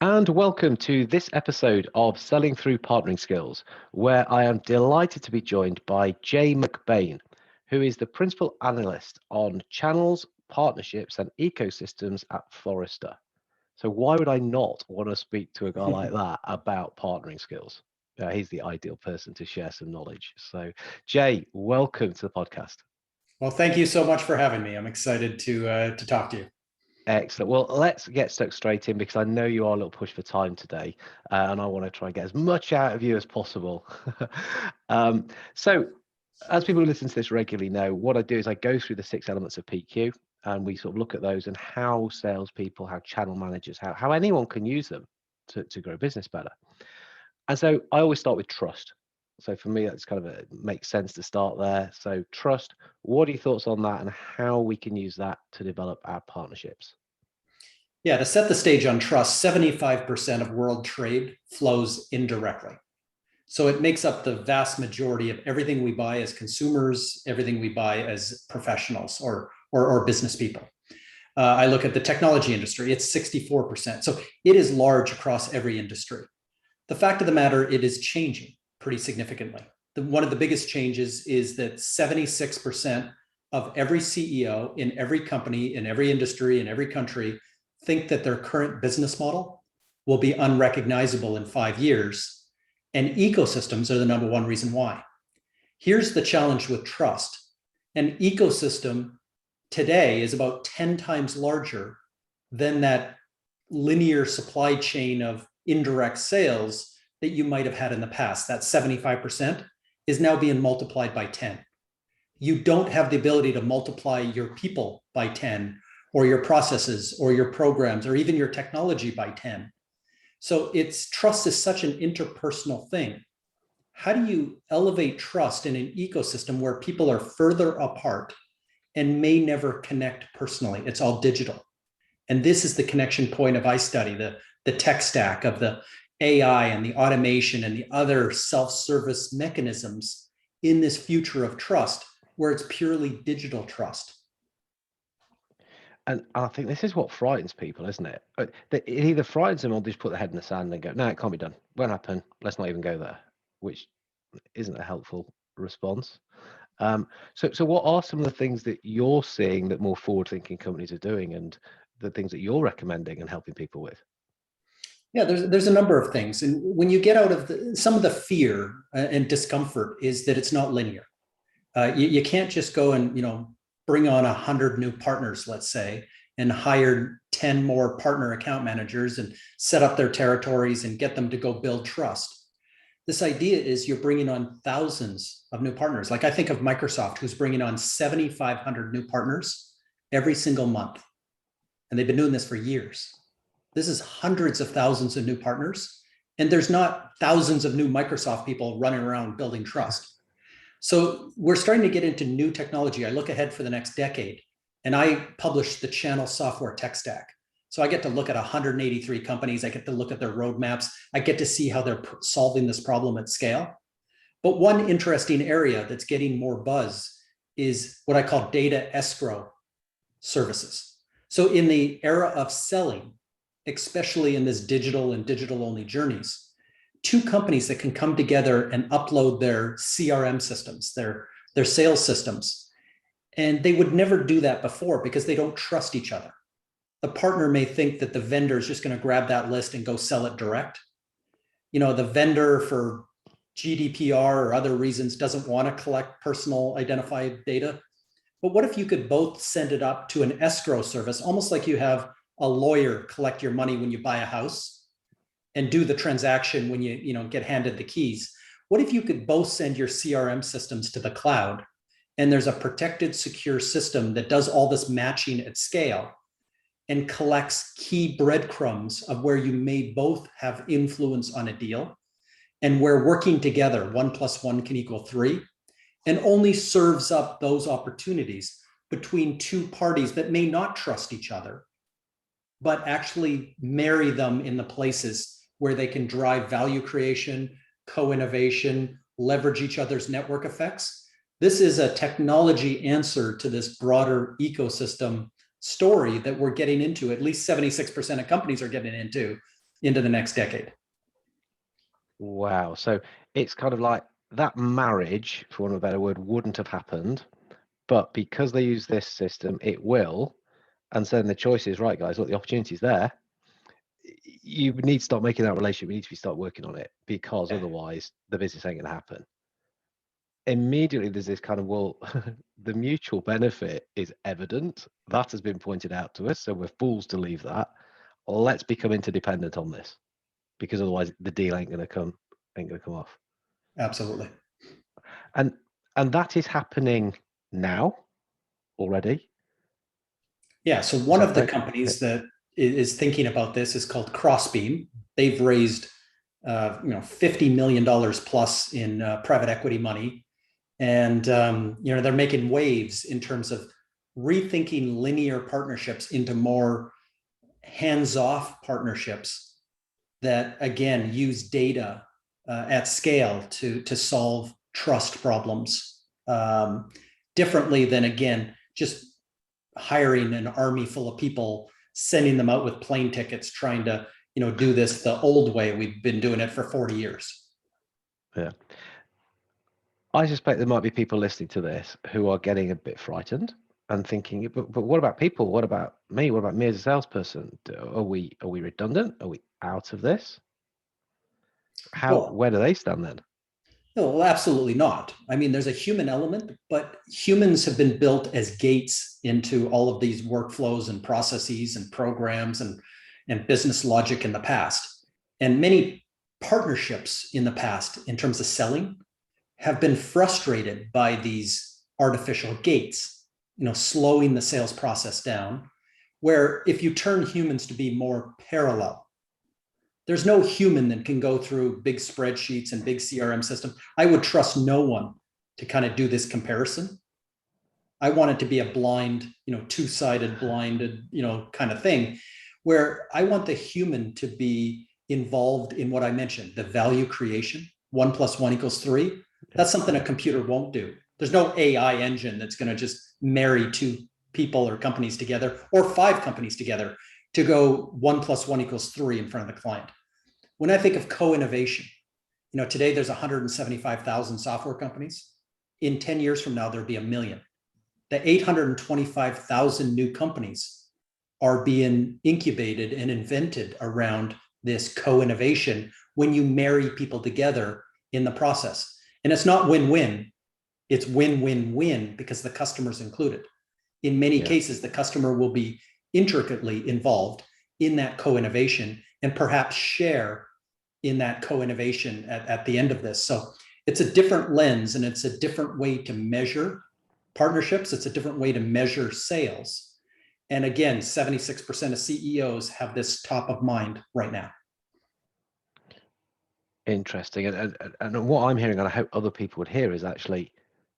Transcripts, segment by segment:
And welcome to this episode of Selling Through Partnering Skills, where I am delighted to be joined by Jay McBain, who is the Principal Analyst on Channels, Partnerships and Ecosystems at Forrester. So why would I not want to speak to a guy like that about partnering skills? He's the ideal person to share some knowledge. So Jay, welcome to the podcast. Well, thank you so much for having me. I'm excited to talk to you. Excellent. Well, let's get stuck straight in because I know you are a little pushed for time today, and I want to try and get as much out of you as possible. So, as people who listen to this regularly know, what I do is I go through the 6 elements of PQ, and we sort of look at those and how salespeople, how channel managers, how anyone can use them to grow business better. And so, I always start with trust. So for me, that's kind of makes sense to start there. So trust, what are your thoughts on that and how we can use that to develop our partnerships? Yeah, to set the stage on trust, 75% of world trade flows indirectly. So it makes up the vast majority of everything we buy as consumers, everything we buy as professionals or business people. I look at the technology industry, it's 64%. So it is large across every industry. The fact of the matter, it is changing pretty significantly. One of the biggest changes is that 76% of every CEO in every company, in every industry, in every country think that their current business model will be unrecognizable in 5 years. And ecosystems are the number one reason why. Here's the challenge with trust. An ecosystem today is about 10 times larger than that linear supply chain of indirect sales that you might have had in the past. That 75% is now being multiplied by 10. You don't have the ability to multiply your people by 10 or your processes or your programs or even your technology by 10. So trust is such an interpersonal thing. How do you elevate trust in an ecosystem where people are further apart and may never connect personally? It's all digital. And this is the connection point of iStudy, the tech stack of the AI and the automation and the other self-service mechanisms in this future of trust, where it's purely digital trust. And I think this is what frightens people, isn't it? It either frightens them or they just put their head in the sand and go, no, it can't be done. Won't happen. Let's not even go there, which isn't a helpful response. So what are some of the things that you're seeing that more forward-thinking companies are doing and the things that you're recommending and helping people with? Yeah, there's a number of things. And when you get out of some of the fear and discomfort is that it's not linear. You can't just go and, bring on 100 new partners, let's say, and hire 10 more partner account managers and set up their territories and get them to go build trust. This idea is you're bringing on thousands of new partners. Like I think of Microsoft, who's bringing on 7,500 new partners every single month. And they've been doing this for years. This is hundreds of thousands of new partners. And there's not thousands of new Microsoft people running around building trust. So we're starting to get into new technology. I look ahead for the next decade, and I publish the Channel Software Tech Stack. So I get to look at 183 companies. I get to look at their roadmaps. I get to see how they're solving this problem at scale. But one interesting area that's getting more buzz is what I call data escrow services. So in the era of selling, especially in this digital and digital-only journeys, two companies that can come together and upload their CRM systems, their sales systems. And they would never do that before because they don't trust each other. The partner may think that the vendor is just going to grab that list and go sell it direct. The vendor for GDPR or other reasons doesn't want to collect personal identified data. But what if you could both send it up to an escrow service, almost like you have a lawyer collect your money when you buy a house and do the transaction when you get handed the keys? What if you could both send your CRM systems to the cloud and there's a protected, secure system that does all this matching at scale and collects key breadcrumbs of where you may both have influence on a deal and where working together, 1 + 1 = 3, and only serves up those opportunities between two parties that may not trust each other, but actually marry them in the places where they can drive value creation, co-innovation, leverage each other's network effects. This is a technology answer to this broader ecosystem story that we're getting into, at least 76% of companies are getting into, into the next decade. Wow. So it's kind of like that marriage, for want of a better word, wouldn't have happened, but because they use this system, it will. And so then the choice is, right, guys, look, the opportunity's there. You need to start making that relationship. You need to start working on it, because otherwise the business ain't going to happen. Immediately there's this kind of, well, the mutual benefit is evident. That has been pointed out to us. So we're fools to leave that. Let's become interdependent on this, because otherwise the deal ain't going to come off. Absolutely. And that is happening now already. Yeah. So one of the companies that is thinking about this is called Crossbeam. They've raised $50 million plus in private equity money. And they're making waves in terms of rethinking linear partnerships into more hands-off partnerships that, again, use data at scale to solve trust problems differently than, again, just hiring an army full of people, sending them out with plane tickets, trying to do this the old way we've been doing it for 40 years. Yeah. I suspect there might be people listening to this who are getting a bit frightened and thinking, but what about people? What about me? What about me as a salesperson? Are we redundant? Are we out of this? Where do they stand then? No, absolutely not. I mean, there's a human element, but humans have been built as gates into all of these workflows and processes and programs and business logic in the past. And many partnerships in the past, in terms of selling, have been frustrated by these artificial gates, slowing the sales process down, where if you turn humans to be more parallel, there's no human that can go through big spreadsheets and big CRM systems. I would trust no one to kind of do this comparison. I want it to be a blind, two-sided, blinded, kind of thing, where I want the human to be involved in what I mentioned, the value creation. 1 + 1 = 3. That's something a computer won't do. There's no AI engine that's going to just marry two people or companies together, or 5 companies together, to go 1 + 1 = 3 in front of the client. When I think of co-innovation, today there's 175,000 software companies. In 10 years from now, there'll be 1 million. The 825,000 new companies are being incubated and invented around this co-innovation when you marry people together in the process. And it's not win-win, it's win-win-win, because the customer's included. In many cases, the customer will be intricately involved in that co-innovation and perhaps share in that co-innovation at the end of this. So it's a different lens, and it's a different way to measure partnerships. It's a different way to measure sales. And again, 76% of CEOs have this top of mind right now. Interesting. And what I'm hearing, and I hope other people would hear, is actually,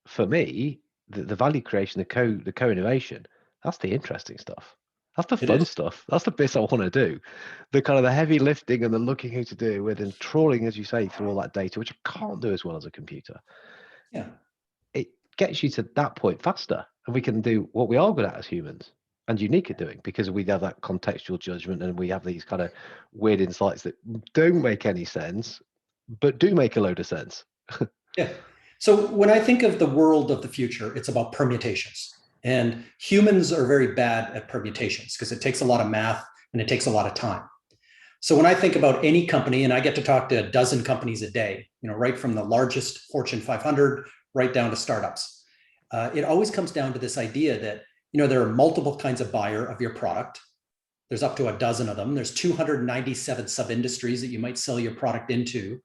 for me, the value creation, the co-innovation, that's the interesting stuff. That's the fun stuff. That's the bits I want to do. The kind of the heavy lifting and the looking who to do it with, and trawling, as you say, through all that data, which I can't do as well as a computer. Yeah. It gets you to that point faster, and we can do what we are good at as humans and unique at doing, because we have that contextual judgment, and we have these kind of weird insights that don't make any sense, but do make a load of sense. Yeah. So when I think of the world of the future, it's about permutations. And humans are very bad at permutations because it takes a lot of math and it takes a lot of time. So when I think about any company, and I get to talk to a dozen companies a day, right from the largest Fortune 500 right down to startups, it always comes down to this idea that, there are multiple kinds of buyer of your product. There's up to a dozen of them. There's 297 sub-industries that you might sell your product into.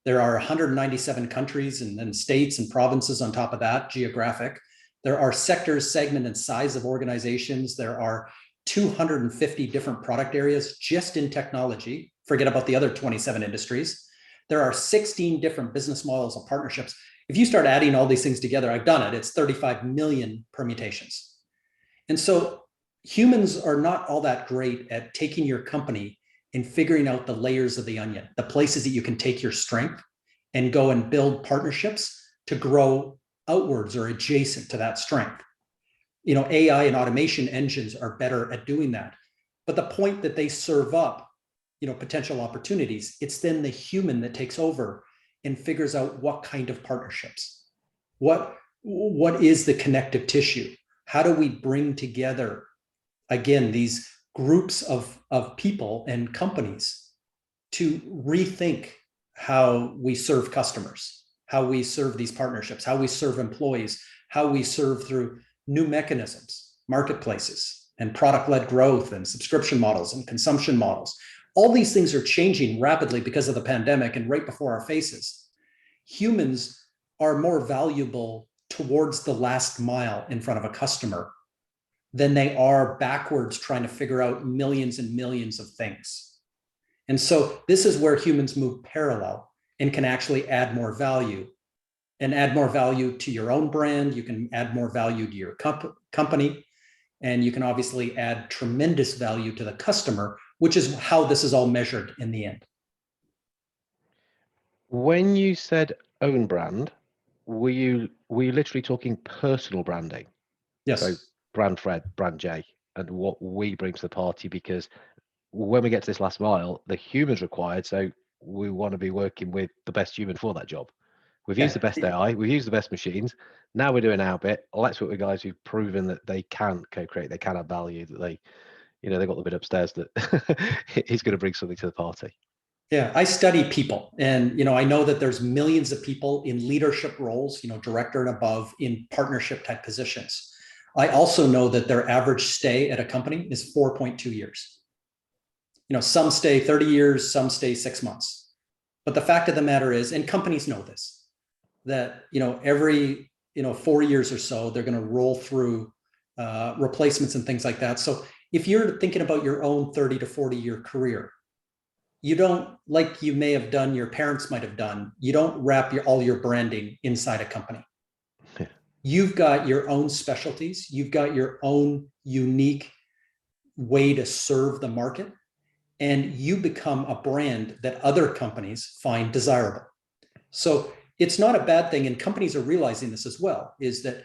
There are 197 countries and then states and provinces on top of that, geographic. There are sectors, segment, and size of organizations. There are 250 different product areas just in technology. Forget about the other 27 industries. There are 16 different business models and partnerships. If you start adding all these things together, I've done it, it's 35 million permutations. And so humans are not all that great at taking your company and figuring out the layers of the onion, the places that you can take your strength and go and build partnerships to grow outwards or adjacent to that strength. AI and automation engines are better at doing that. But the point that they serve up potential opportunities, it's then the human that takes over and figures out what kind of partnerships, what is the connective tissue, how do we bring together, again, these groups of people and companies to rethink how we serve customers, how we serve these partnerships, how we serve employees, how we serve through new mechanisms, marketplaces, and product-led growth and subscription models and consumption models. All these things are changing rapidly because of the pandemic and right before our faces. Humans are more valuable towards the last mile in front of a customer than they are backwards trying to figure out millions and millions of things. And so this is where humans move parallel and can actually add more value, and add more value to your own brand. You can add more value to your company, and you can obviously add tremendous value to the customer, which is how this is all measured in the end. When you said own brand, were you literally talking personal branding? Yes. So brand Fred, brand Jay, and what we bring to the party, because when we get to this last mile, the human's required. So we want to be working with the best human for that job. We've used the best AI, we've used the best machines. Now we're doing our bit. Let's work with guys who've proven that they can co-create, they can have value, that they, they've got the bit upstairs that he's going to bring something to the party. Yeah, I study people, and I know that there's millions of people in leadership roles, director and above, in partnership type positions. I also know that their average stay at a company is 4.2 years. Some stay 30 years, some stay 6 months. But the fact of the matter is, and companies know this, that every 4 years or so, they're going to roll through replacements and things like that. So if you're thinking about your own 30 to 40 year career, you don't, like you may have done, your parents might have done, you don't wrap all your branding inside a company. Yeah. You've got your own specialties. You've got your own unique way to serve the market, and you become a brand that other companies find desirable. So it's not a bad thing, and companies are realizing this as well, is that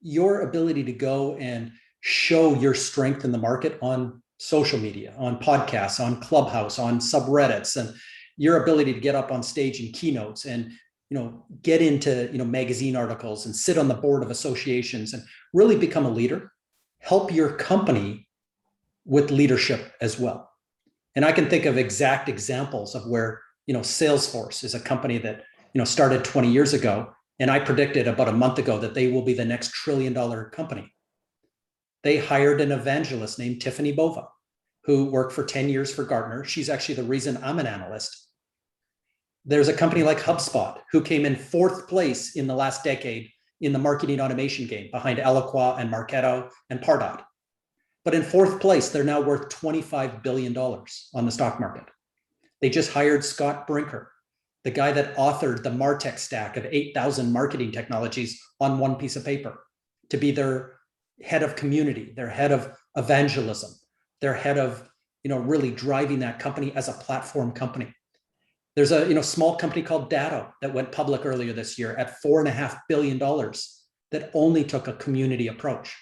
your ability to go and show your strength in the market on social media, on podcasts, on Clubhouse, on subreddits, and your ability to get up on stage in keynotes and get into magazine articles and sit on the board of associations and really become a leader, help your company with leadership as well. And I can think of exact examples of where Salesforce is a company that started 20 years ago, and I predicted about a month ago that they will be the next $1 trillion company. They hired an evangelist named Tiffany Bova, who worked for 10 years for Gartner. She's actually the reason I'm an analyst. There's a company like HubSpot, who came in 4th place in the last decade in the marketing automation game, behind Eloqua and Marketo and Pardot. But in 4th place, they're now worth $25 billion on the stock market. They just hired Scott Brinker, the guy that authored the MarTech stack of 8,000 marketing technologies on one piece of paper, to be their head of community, their head of evangelism, their head of really driving that company as a platform company. There's a small company called Datto that went public earlier this year at $4.5 billion that only took a community approach.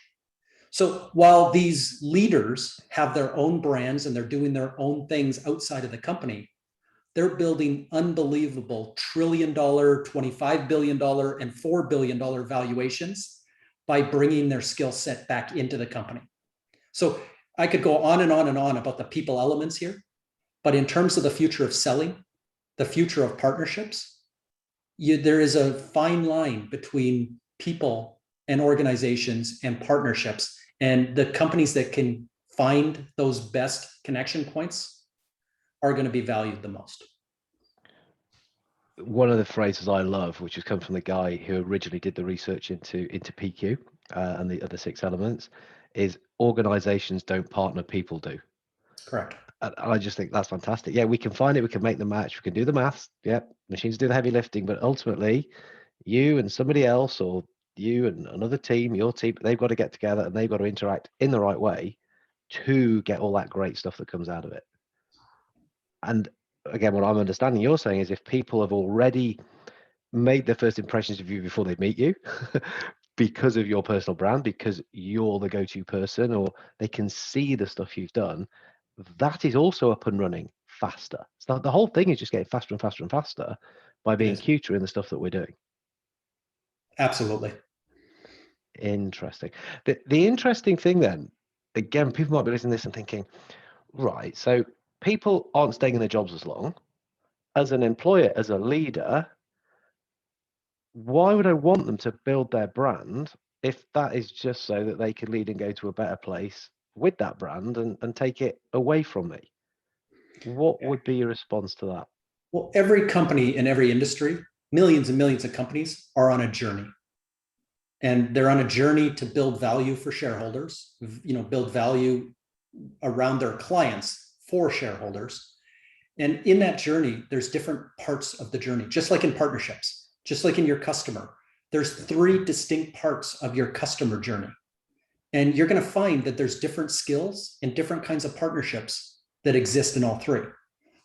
So while these leaders have their own brands and they're doing their own things outside of the company, they're building unbelievable $1 trillion, $25 billion, and $4 billion valuations by bringing their skill set back into the company. So I could go on and on and on about the people elements here, but in terms of the future of selling, the future of partnerships, there is a fine line between people and organizations and partnerships, and the companies that can find those best connection points are going to be valued the most. One of the phrases I love, which has come from the guy who originally did the research into PQ and the other 6 elements, is organizations don't partner, people do. Correct. And I just think that's fantastic. Yeah, we can find it, we can make the match, we can do the maths. Yeah, machines do the heavy lifting, but ultimately you and somebody else, or you and another team, your team, they've got to get together and they've got to interact in the right way to get all that great stuff that comes out of it. And again, what I'm understanding you're saying is, if people have already made their first impressions of you before they meet you because of your personal brand, because you're the go-to person, or they can see the stuff you've done, that is also up and running faster. So the whole thing is just getting faster and faster and faster by being cuter in the stuff that we're doing. Absolutely. Interesting. The interesting thing then, again, people might be listening to this and thinking, right, so people aren't staying in their jobs as long. As an employer, as a leader, why would I want them to build their brand if that is just so that they can lead and go to a better place with that brand and take it away from me? What would be your response to that? Well, every company in every industry, millions and millions of companies are on a journey. And they're on a journey to build value for shareholders, build value around their clients for shareholders. And in that journey, there's different parts of the journey, just like in partnerships, just like in your customer. There's 3 distinct parts of your customer journey. And you're going to find that there's different skills and different kinds of partnerships that exist in all 3.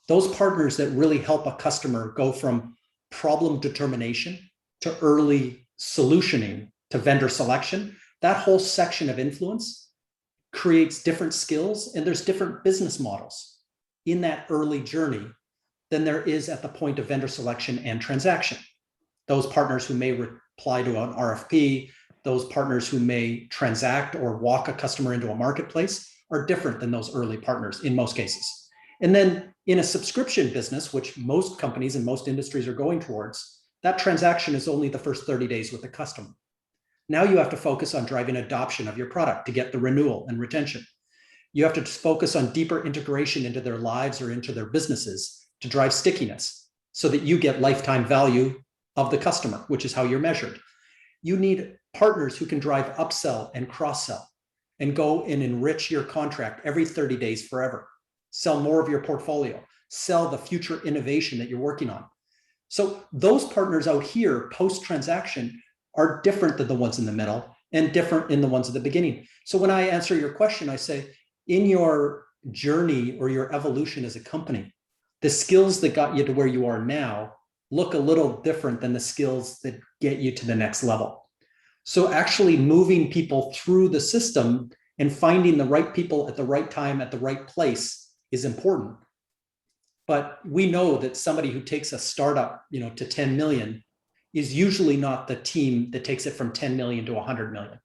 Those partners that really help a customer go from problem determination to early solutioning to vendor selection, that whole section of influence creates different skills, and there's different business models in that early journey than there is at the point of vendor selection and transaction. Those partners who may reply to an RFP, those partners who may transact or walk a customer into a marketplace are different than those early partners in most cases. And then in a subscription business, which most companies and most industries are going towards, that transaction is only the first 30 days with the customer. Now you have to focus on driving adoption of your product to get the renewal and retention. You have to focus on deeper integration into their lives or into their businesses to drive stickiness so that you get lifetime value of the customer, which is how you're measured. You need partners who can drive upsell and cross-sell and go and enrich your contract every 30 days forever. Sell more of your portfolio, sell the future innovation that you're working on. So those partners out here post-transaction are different than the ones in the middle and different in the ones at the beginning. So when I answer your question, I say, in your journey or your evolution as a company, the skills that got you to where you are now look a little different than the skills that get you to the next level. So actually moving people through the system and finding the right people at the right time at the right place is important. But we know that somebody who takes a startup, to 10 million is usually not the team that takes it from 10 million to 100 million.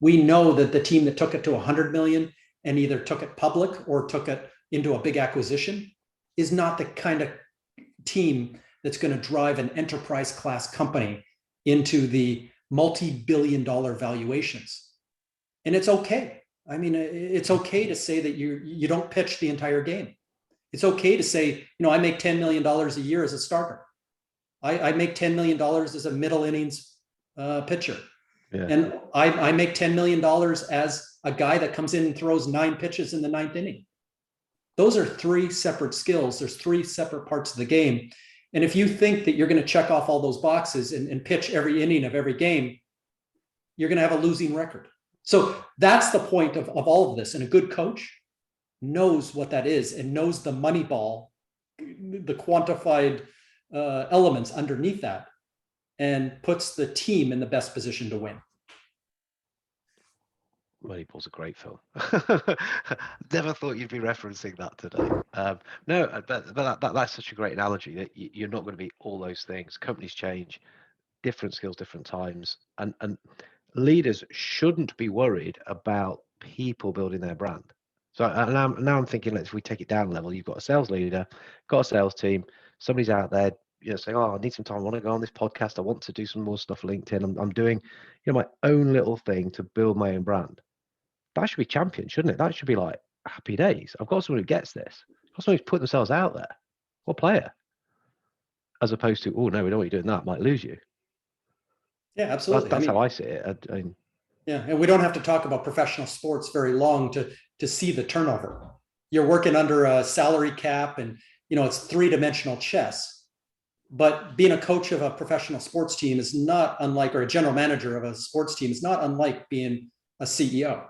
We know that the team that took it to 100 million and either took it public or took it into a big acquisition is not the kind of team that's going to drive an enterprise class company into the multi-billion-dollar valuations. And it's okay. I mean, it's okay to say that you don't pitch the entire game. It's okay to say, I make $10 million a year as a starter. I make $10 million as a middle innings pitcher. Yeah. And I make $10 million as a guy that comes in and throws 9 pitches in the 9th inning. Those are 3 separate skills. There's 3 separate parts of the game. And if you think that you're going to check off all those boxes and pitch every inning of every game, you're going to have a losing record. So that's the point of all of this. And a good coach knows what that is and knows the money ball, the quantified elements underneath that, and puts the team in the best position to win. Moneyball's a great film. Never thought you'd be referencing that today. No, but that's such a great analogy that you're not going to be all those things. Companies change, different skills, different times, and leaders shouldn't be worried about people building their brand. So now I'm thinking, if we take it down a level, you've got a sales leader, got a sales team, somebody's out there, saying, "Oh, I need some time. I want to go on this podcast. I want to do some more stuff on LinkedIn. I'm doing, my own little thing to build my own brand." That should be champion, shouldn't it? That should be like happy days. I've got someone who gets this. I've got someone who's put themselves out there. What player? As opposed to, "Oh no, we don't want you doing that. Might lose you." Yeah, absolutely. That's how I see it. Yeah, and we don't have to talk about professional sports very long to see the turnover. You're working under a salary cap, and it's 3-dimensional chess. But being a coach of a professional sports team is not unlike, or a general manager of a sports team is not unlike being a CEO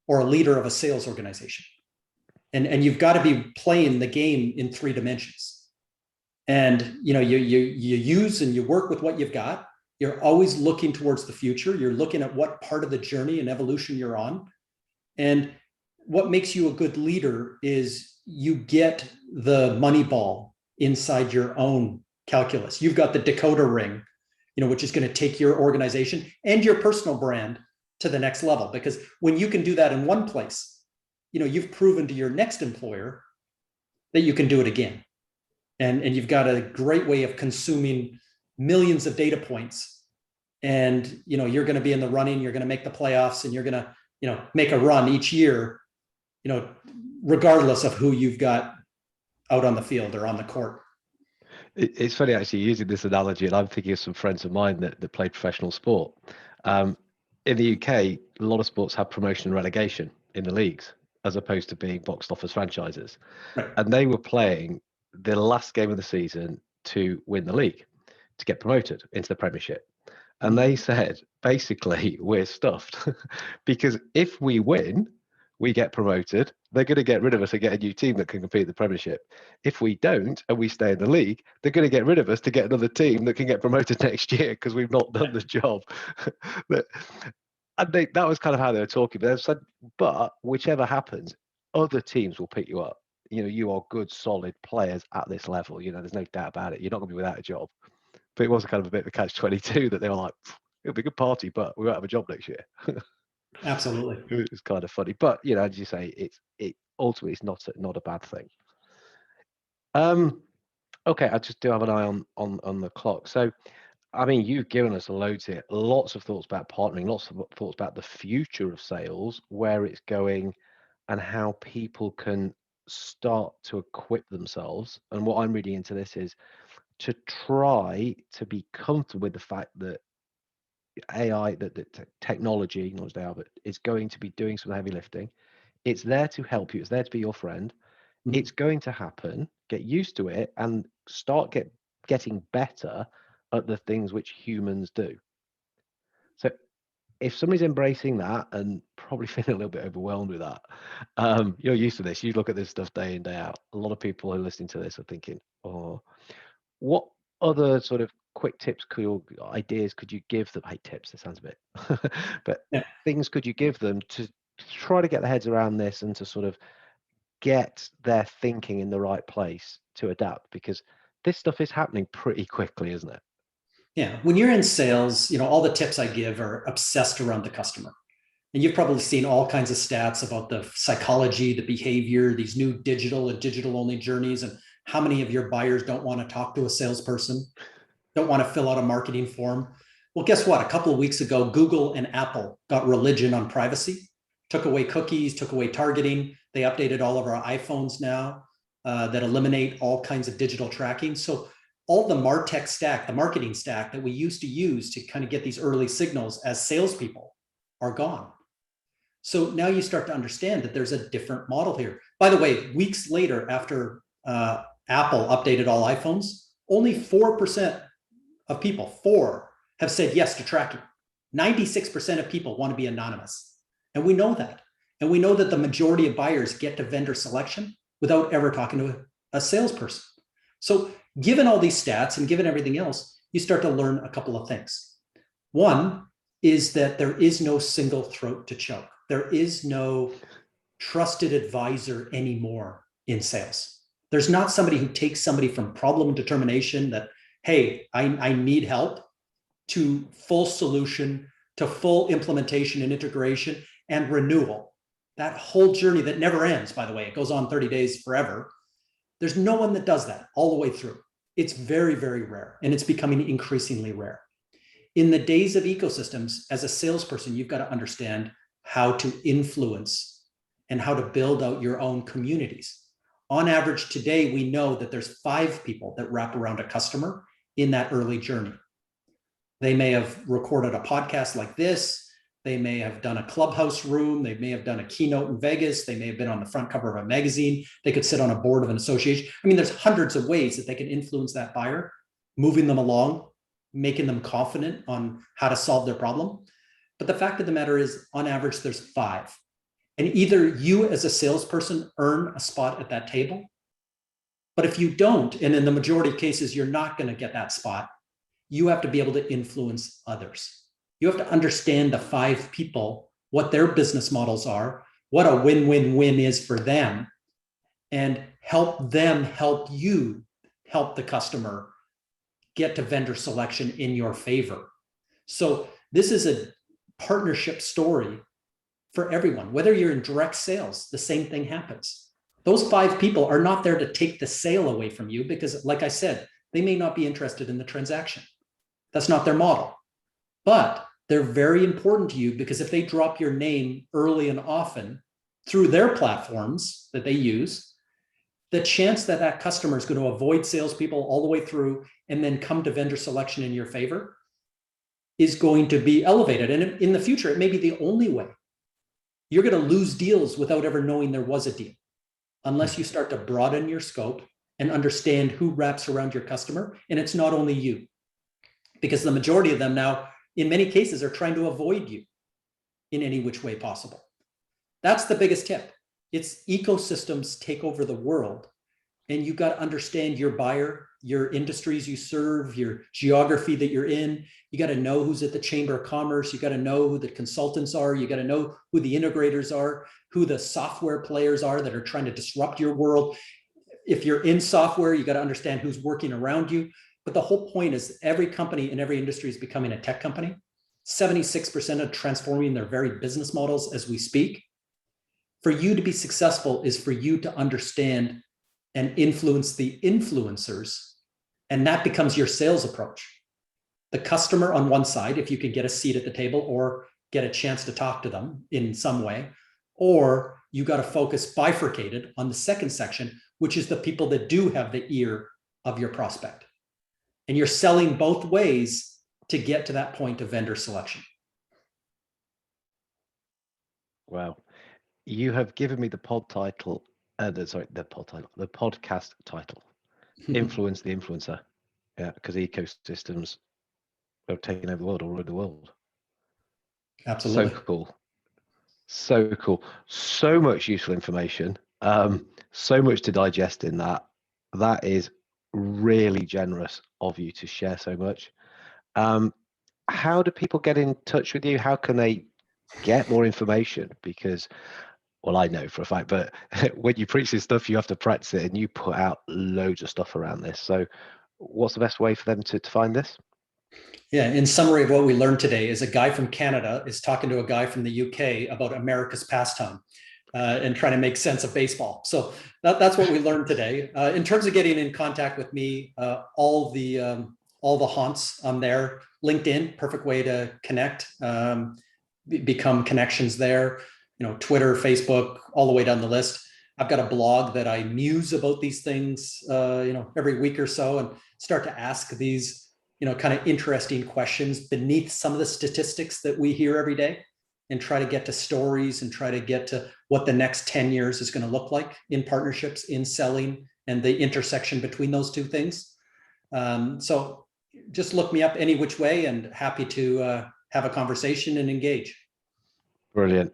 or a leader of a sales organization. And you've got to be playing the game in 3 dimensions. And you use and you work with what you've got. You're always looking towards the future. You're looking at what part of the journey and evolution you're on. And what makes you a good leader is you get the money ball inside your own calculus. You've got the decoder ring, which is going to take your organization and your personal brand to the next level. Because when you can do that in one place, you've proven to your next employer that you can do it again. And you've got a great way of consuming millions of data points. And, you're going to be in the running, you're going to make the playoffs, and you're going to, make a run each year, regardless of who you've got out on the field or on the court. It's funny actually using this analogy, and I'm thinking of some friends of mine that play professional sport. In the UK, a lot of sports have promotion and relegation in the leagues, as opposed to being boxed off as franchises. Right. And they were playing the last game of the season to win the league, to get promoted into the Premiership. And they said, basically, we're stuffed because if we win, we get promoted. They're going to get rid of us and get a new team that can compete in the Premiership. If we don't and we stay in the league, they're going to get rid of us to get another team that can get promoted next year because we've not done the job. And that was kind of how they were talking. But they said, but whichever happens, other teams will pick you up. You are good, solid players at this level. There's no doubt about it. You're not going to be without a job. But it was kind of a bit of a catch-22 that they were like, it'll be a good party, but we won't have a job next year. Absolutely. It was kind of funny. But, as you say, it ultimately it's not a bad thing. Okay, I just do have an eye on the clock. So, I mean, you've given us loads here, lots of thoughts about partnering, lots of thoughts about the future of sales, where it's going, and how people can start to equip themselves. And what I'm reading into this is to try to be comfortable with the fact that AI, that technology, not just AI, but is going to be doing some heavy lifting. It's there to help you. It's there to be your friend. It's going to happen. Get used to it and start getting better at the things which humans do. So if somebody's embracing that and probably feeling a little bit overwhelmed with that, you're used to this. You look at this stuff day in, day out. A lot of people who are listening to this are thinking, oh, what other sort of quick tips ideas could you give them? Hey, tips, that sounds a bit, but things could you give them to try to get their heads around this and to sort of get their thinking in the right place to adapt? Because this stuff is happening pretty quickly, isn't it? Yeah. When you're in sales, all the tips I give are obsessed around the customer. And you've probably seen all kinds of stats about the psychology, the behavior, these new digital and digital only journeys, and how many of your buyers don't want to talk to a salesperson, don't want to fill out a marketing form. Well, guess what? A couple of weeks ago, Google and Apple got religion on privacy, took away cookies, took away targeting. They updated all of our iPhones now that eliminate all kinds of digital tracking. So all the MarTech stack, the marketing stack that we used to use to kind of get these early signals as salespeople are gone. So now you start to understand that there's a different model here. By the way, weeks later, after Apple updated all iPhones, only 4% of people, have said yes to tracking. 96% of people want to be anonymous. And we know that. And we know that the majority of buyers get to vendor selection without ever talking to a salesperson. So given all these stats and given everything else, you start to learn a couple of things. One is that there is no single throat to choke. There is no trusted advisor anymore in sales. There's not somebody who takes somebody from problem determination that, hey, I need help, to full solution, to full implementation and integration and renewal. That whole journey that never ends, by the way, it goes on 30 days forever. There's no one that does that all the way through. It's very, very rare, and it's becoming increasingly rare. In the days of ecosystems, as a salesperson, you've got to understand how to influence and how to build out your own communities. On average today, we know that there's 5 people that wrap around a customer in that early journey. They may have recorded a podcast like this. They may have done a clubhouse room. They may have done a keynote in Vegas. They may have been on the front cover of a magazine. They could sit on a board of an association. I mean, there's hundreds of ways that they can influence that buyer, moving them along, making them confident on how to solve their problem. But the fact of the matter is, on average, there's 5. And either you as a salesperson earn a spot at that table, but if you don't, and in the majority of cases, you're not going to get that spot, you have to be able to influence others. You have to understand the 5 people, what their business models are, what a win-win-win is for them, and help them help you help the customer get to vendor selection in your favor. So this is a partnership story for everyone. Whether you're in direct sales, the same thing happens. Those 5 people are not there to take the sale away from you because, like I said, they may not be interested in the transaction. That's not their model. But they're very important to you because if they drop your name early and often through their platforms that they use, the chance that that customer is going to avoid salespeople all the way through and then come to vendor selection in your favor is going to be elevated. And in the future, it may be the only way. You're going to lose deals without ever knowing there was a deal, unless you start to broaden your scope and understand who wraps around your customer. And it's not only you, because the majority of them now, in many cases, are trying to avoid you in any which way possible. That's the biggest tip. It's ecosystems take over the world, and you got to understand your buyer, your industries you serve, your geography that you're in. You got to know who's at the Chamber of Commerce. You got to know who the consultants are. You got to know who the integrators are, who the software players are that are trying to disrupt your world. If you're in software, you got to understand who's working around you. But the whole point is every company in every industry is becoming a tech company. 76% are transforming their very business models as we speak. For you to be successful is for you to understand and influence the influencers, and that becomes your sales approach. The customer on one side, if you can get a seat at the table or get a chance to talk to them in some way, or you got to focus bifurcated on the second section, which is the people that do have the ear of your prospect. And you're selling both ways to get to that point of vendor selection. Wow. You have given me the podcast title, Influence the Influencer. Yeah, because ecosystems have taken over the world, all over the world. Absolutely. So cool. So cool. So much useful information. So much to digest in that. That is really generous of you to share so much. How do people get in touch with you? How can they get more information? Because, well, I know for a fact, but when you preach this stuff, you have to practice it, and you put out loads of stuff around this. So what's the best way for them to find this? Yeah, in summary of what we learned today is a guy from Canada is talking to a guy from the UK about America's pastime and trying to make sense of baseball. So that's what we learned today. In terms of getting in contact with me, all the haunts on there. LinkedIn, perfect way to connect, become connections there. Twitter, Facebook, all the way down the list. I've got a blog that I muse about these things, every week or so, and start to ask these kind of interesting questions beneath some of the statistics that we hear every day, and try to get to stories and try to get to what the next 10 years is going to look like in partnerships, in selling, and the intersection between those two things. So just look me up any which way, and happy to have a conversation and engage. Brilliant.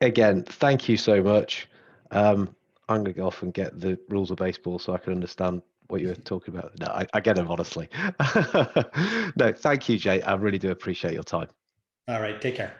Again, thank you so much. I'm going to go off and get the rules of baseball so I can understand what you were talking about. No, I get them, honestly. No, thank you, Jay. I really do appreciate your time. All right, take care.